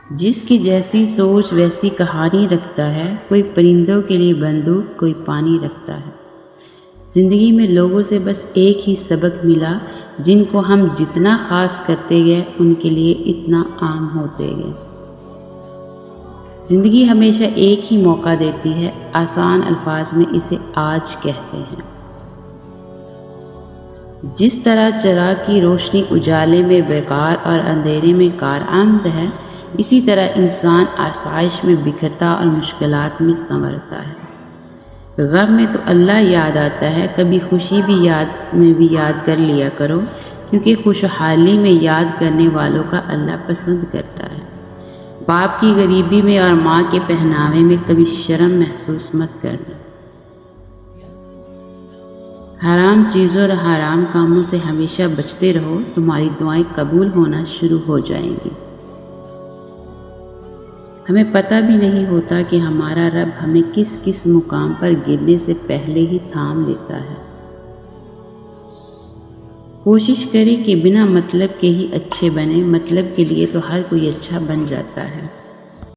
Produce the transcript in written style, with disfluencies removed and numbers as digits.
جس کی جیسی سوچ ویسی کہانی رکھتا ہے، کوئی پرندوں کے لیے بندوق، کوئی پانی رکھتا ہے۔ زندگی میں لوگوں سے بس ایک ہی سبق ملا، جن کو ہم جتنا خاص کرتے گئے ان کے لیے اتنا عام ہوتے گئے۔ زندگی ہمیشہ ایک ہی موقع دیتی ہے، آسان الفاظ میں اسے آج کہتے ہیں۔ جس طرح چراغ کی روشنی اجالے میں بیکار اور اندھیرے میں کارآمد ہے، اسی طرح انسان آسائش میں بکھرتا اور مشکلات میں سنورتا ہے۔ غم میں تو اللہ یاد آتا ہے، کبھی خوشی بھی یاد کر لیا کرو، کیونکہ خوشحالی میں یاد کرنے والوں کا اللہ پسند کرتا ہے۔ باپ کی غریبی میں اور ماں کے پہناوے میں کبھی شرم محسوس مت کرنا۔ حرام چیزوں اور حرام کاموں سے ہمیشہ بچتے رہو، تمہاری دعائیں قبول ہونا شروع ہو جائیں گی۔ ہمیں پتہ بھی نہیں ہوتا کہ ہمارا رب ہمیں کس کس مقام پر گرنے سے پہلے ہی تھام لیتا ہے۔ کوشش کریں کہ بنا مطلب کے ہی اچھے بنیں، مطلب کے لیے تو ہر کوئی اچھا بن جاتا ہے۔